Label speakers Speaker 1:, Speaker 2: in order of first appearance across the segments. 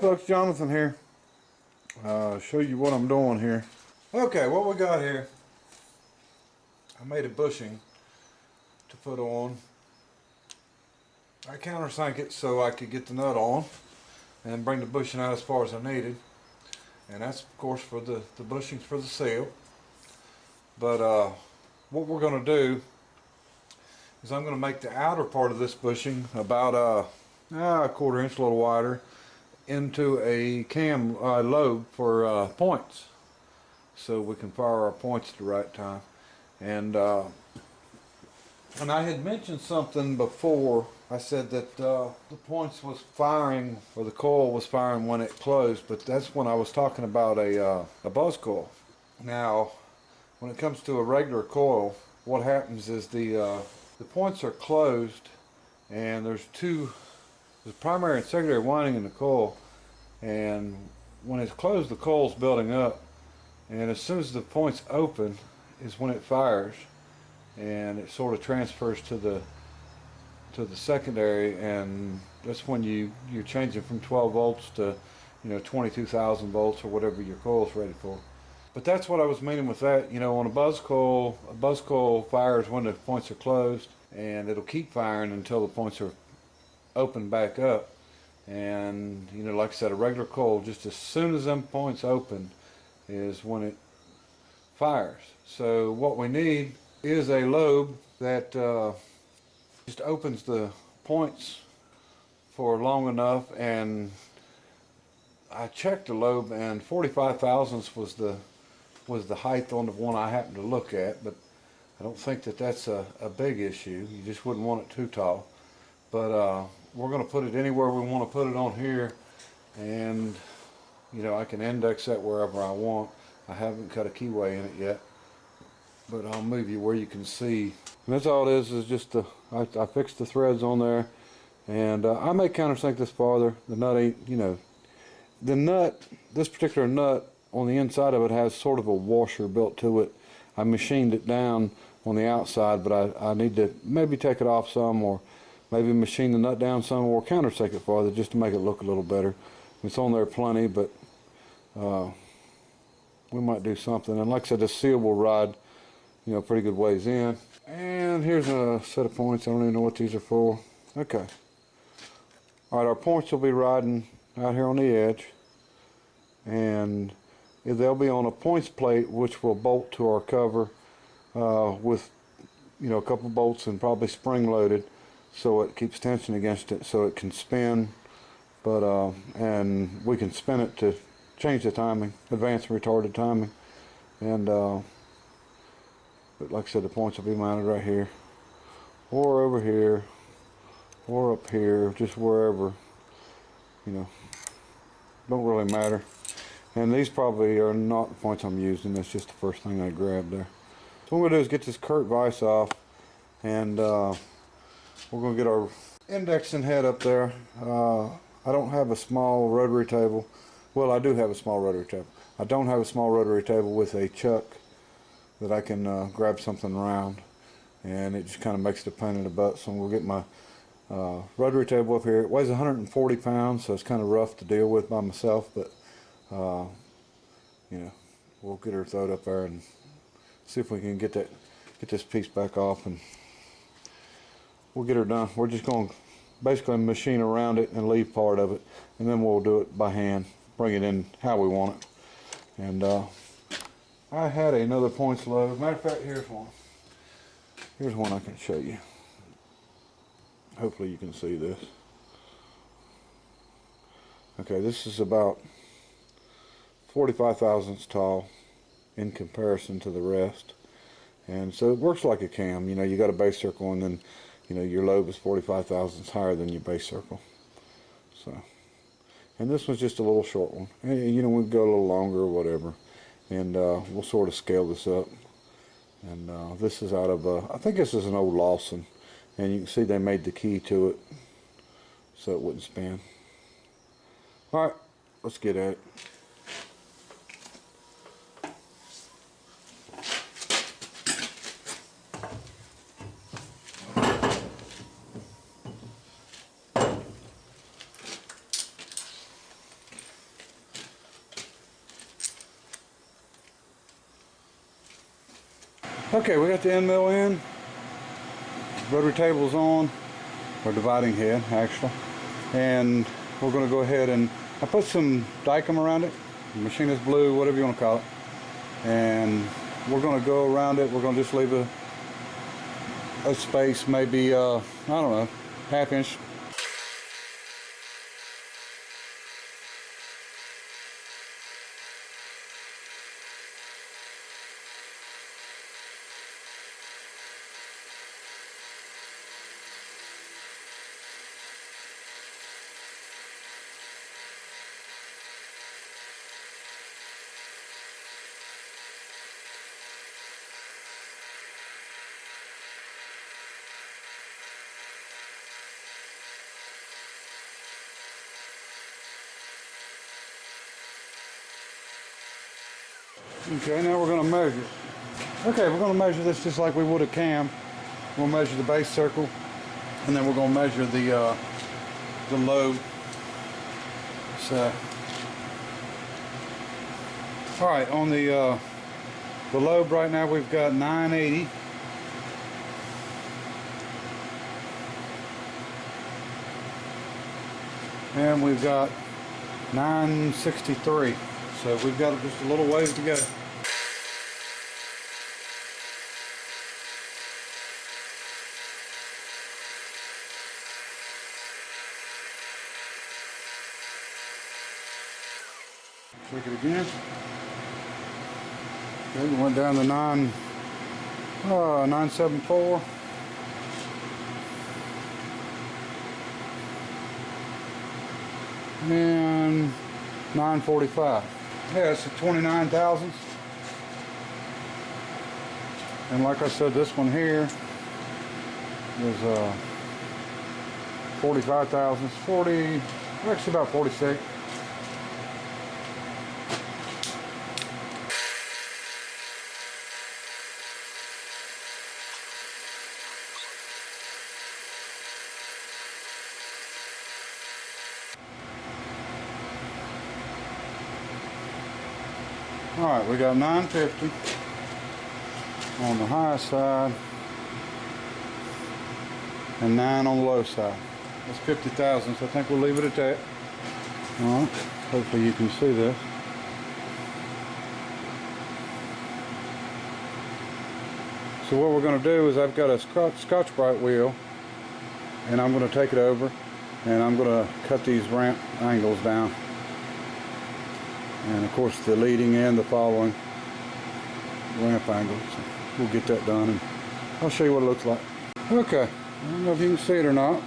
Speaker 1: folks, Jonathan here. Show you what I'm doing here. Okay, what we got here, I made a bushing to put on. I countersank it so I could get the nut on and bring the bushing out as far as I needed. And that's of course for the bushings for the seal. But what we're going to do is I'm going to make the outer part of this bushing about a 1/4 inch, a little wider, into a cam lobe for points, so we can fire our points at the right time. And I had mentioned something before. I said that the points was firing, or the coil was firing when it closed, but that's when I was talking about a buzz coil. Now, when it comes to a regular coil, what happens is the points are closed, and there's primary and secondary winding in the coil, and when it's closed, the coil's building up, and as soon as the points open is when it fires, and it sort of transfers to the secondary, and that's when you're changing from 12 volts to 22,000 volts or whatever your coil's ready for. But that's what I was meaning with that. On a buzz coil fires when the points are closed, and it'll keep firing until the points are open back up. And like I said, a regular coil, just as soon as them points open is when it fires. So what we need is a lobe that just opens the points for long enough. And I checked the lobe, and 45 thousandths was the height on the one I happened to look at, but I don't think that that's a big issue. You just wouldn't want it too tall. But we're going to put it anywhere we want to put it on here, and I can index that wherever I want. I haven't cut a keyway in it yet, but I'll move you where you can see. And that's all it is just I fixed the threads on there, and I may countersink this farther. The nut ain't, the nut, this particular nut on the inside of it has sort of a washer built to it. I machined it down on the outside, but I need to maybe take it off some, or maybe machine the nut down some, or countersink it farther just to make it look a little better. It's on there plenty, but we might do something. And like I said, the seal will ride pretty good ways in. And here's a set of points. I don't even know what these are for. Okay. Alright, our points will be riding out here on the edge, and they'll be on a points plate which will bolt to our cover with a couple bolts and probably spring loaded, so it keeps tension against it so it can spin. But and we can spin it to change the timing, advanced and retarded timing. And but like I said, the points will be mounted right here, or over here, or up here, just wherever, don't really matter. And these probably are not the points I'm using. That's just the first thing I grabbed there. So what we're going to do is get this Kurt vise off, and we're going to get our indexing head up there. I don't have a small rotary table. Well, I do have a small rotary table. I don't have a small rotary table with a chuck that I can grab something round, and it just kind of makes it a pain in the butt. So we'll get my rotary table up here. It weighs 140 pounds, so it's kind of rough to deal with by myself, but we'll get her thrown up there and see if we can get this piece back off, and we'll get her done. We're just going to basically machine around it and leave part of it, and then we'll do it by hand, bring it in how we want it. And I had another points lobe. Matter of fact, here's one. Here's one I can show you. Hopefully you can see this. Okay, this is about 45 thousandths tall in comparison to the rest, and so it works like a cam. You got a base circle, and then your lobe is 45 thousandths higher than your base circle. So, and this one's just a little short one. And, we'll go a little longer or whatever, and we'll sort of scale this up. And this is out of I think this is an old Lawson, and you can see they made the key to it so it wouldn't spin. Alright, let's get at it. Okay, we got the end mill in. Rotary table's on, or dividing head actually. And we're going to go ahead and I put some dicom around it, machinist blue, whatever you want to call it. And we're going to go around it. We're going to just leave a space, maybe, I don't know, ½ inch. Okay, now we're going to measure. Okay, we're going to measure this just like we would a cam. We'll measure the base circle, and then we're going to measure the lobe. So, all right, on the lobe right now we've got 980. And we've got 963. So we've got just a little ways to go. Check it again. Okay, we went down to 974. And 945. Yeah, it's a 29 thousandths. And like I said, this one here is 45 thousandths. 40, actually about 46. Alright, we got 950 on the high side and 9 on the low side. That's 50 thousandths. I think we'll leave it at that. Alright, hopefully you can see this. So what we're going to do is I've got a Scotch-Brite wheel, and I'm going to take it over and I'm going to cut these ramp angles down. And of course the leading and the following ramp angles. So we'll get that done and I'll show you what it looks like. Okay, I don't know if you can see it or not.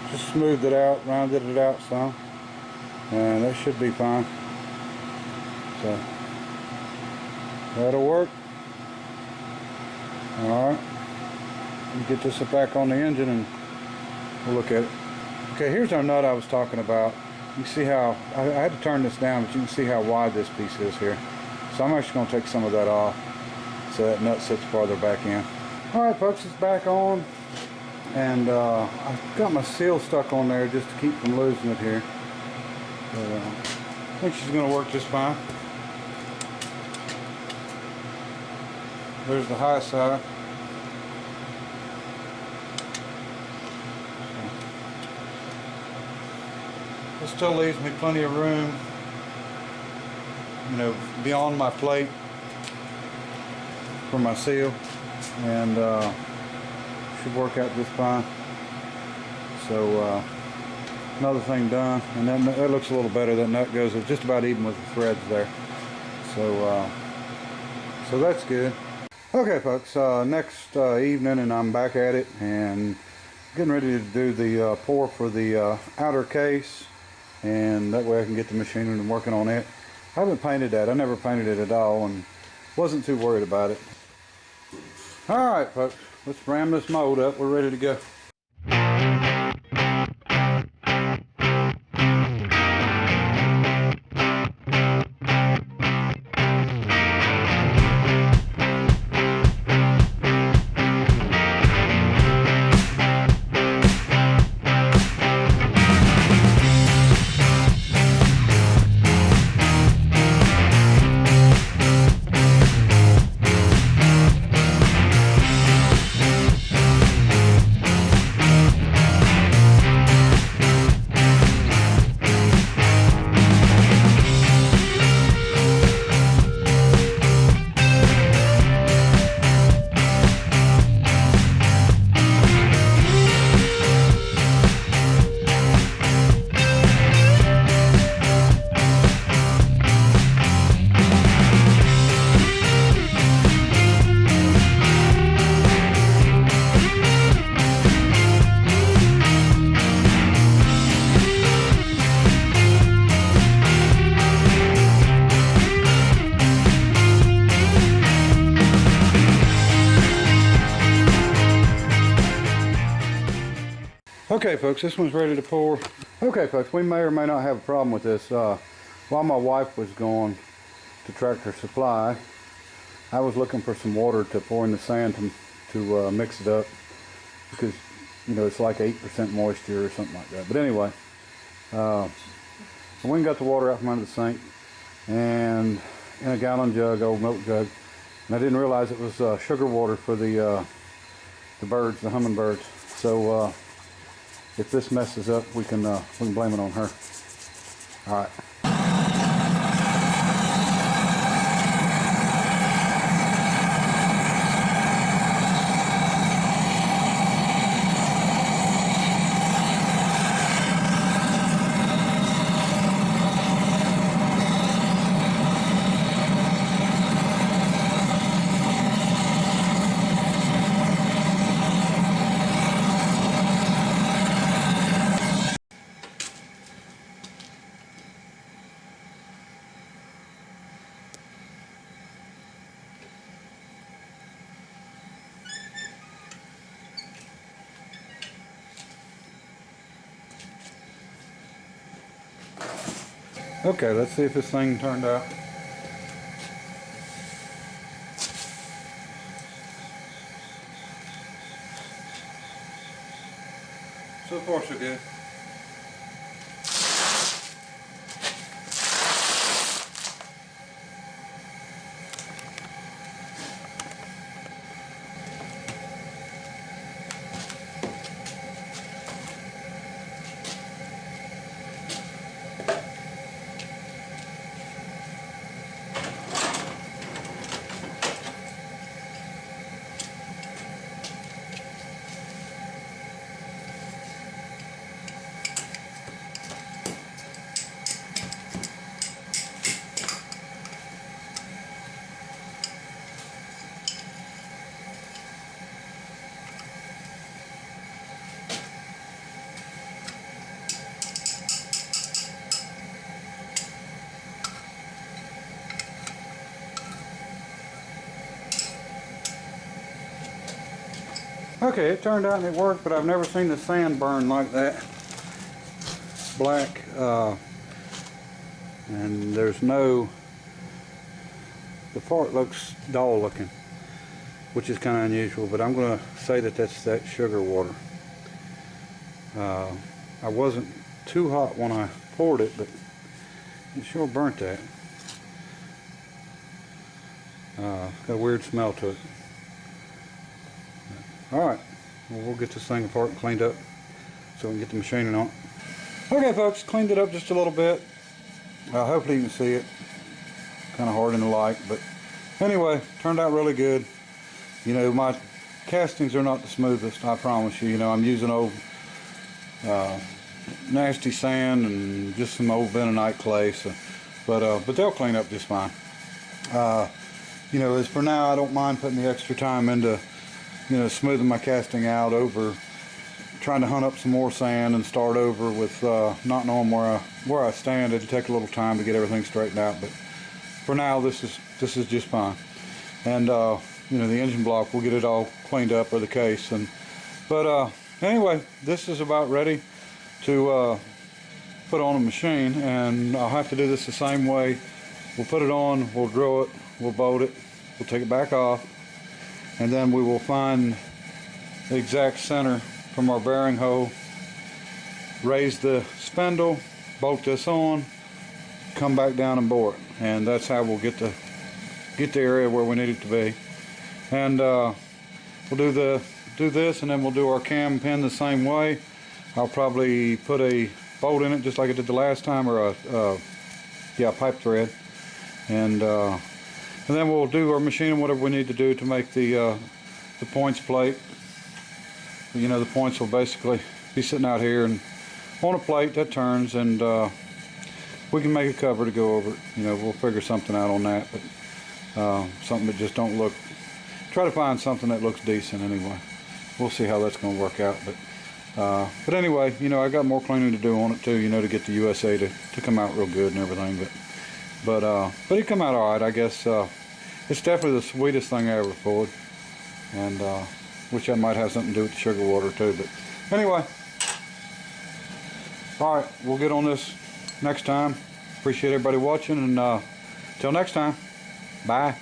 Speaker 1: Just smoothed it out, rounded it out some, and that should be fine. So that'll work. Alright, get this back on the engine and we'll look at it. Okay, here's our nut I was talking about. You can see how, I had to turn this down, but you can see how wide this piece is here. So I'm actually going to take some of that off so that nut sits farther back in. Alright folks, it's back on. And I've got my seal stuck on there just to keep from losing it here. But, I think she's going to work just fine. There's the high side. It still leaves me plenty of room, you know, beyond my plate for my seal, and should work out just fine. So another thing done, and then that looks a little better. That nut goes just about even with the threads there. So so that's good. Okay folks, next evening, and I'm back at it and getting ready to do the pour for the outer case. And that way I can get the machine and working on it. I haven't painted that. I never painted it at all and wasn't too worried about it. Alright folks, let's ram this mold up. We're ready to go. Okay folks, this one's ready to pour. Okay folks, we may or may not have a problem with this. While my wife was going to Tractor Supply, I was looking for some water to pour in the sand to mix it up, because you know it's like 8% moisture or something like that. But anyway, I went and got the water out from under the sink and in a gallon jug, old milk jug, and I didn't realize it was sugar water for the birds, the hummingbirds. So if this messes up, we can blame it on her. All right. Okay, let's see if this thing turned out. So far so good. Okay, it turned out and it worked, but I've never seen the sand burn like that. It's black, and there's no, the part looks dull looking, which is kind of unusual, but I'm going to say that that's that sugar water. I wasn't too hot when I poured it, but it sure burnt that. Got a weird smell to it. Alright, well, we'll get this thing apart and cleaned up so we can get the machining on it. Okay folks, cleaned it up just a little bit. Hopefully you can see it. Kind of hard in the light, but anyway, turned out really good. You know, my castings are not the smoothest, I promise you. You know, I'm using old nasty sand and just some old bentonite clay, so, but they'll clean up just fine. You know, as for now, I don't mind putting the extra time into, you know, smoothing my casting out over trying to hunt up some more sand and start over with not knowing where I stand. It'll take a little time to get everything straightened out, but for now this is just fine. And you know, the engine block, we'll get it all cleaned up, or the case. And but anyway, this is about ready to put on a machine, and I'll have to do this the same way. We'll put it on, we'll drill it, we'll bolt it, we'll take it back off, and then we will find the exact center from our bearing hole, raise the spindle, bolt this on, come back down and bore it, and that's how we'll get the area where we need it to be. And we'll do this, and then we'll do our cam pin the same way. I'll probably put a bolt in it just like I did the last time, or a pipe thread, and then we'll do our machining, whatever we need to do to make the points plate. You know, the points will basically be sitting out here and on a plate that turns, and we can make a cover to go over it. You know, we'll figure something out on that, but something that just don't look, try to find something that looks decent anyway. We'll see how that's going to work out, but anyway, you know, I got more cleaning to do on it too, you know, to get the USA to come out real good and everything, but it come out all right, I guess. It's definitely the sweetest thing I ever poured, and which I might have something to do with the sugar water too. But anyway, All right, we'll get on this next time. Appreciate everybody watching, and till next time, bye.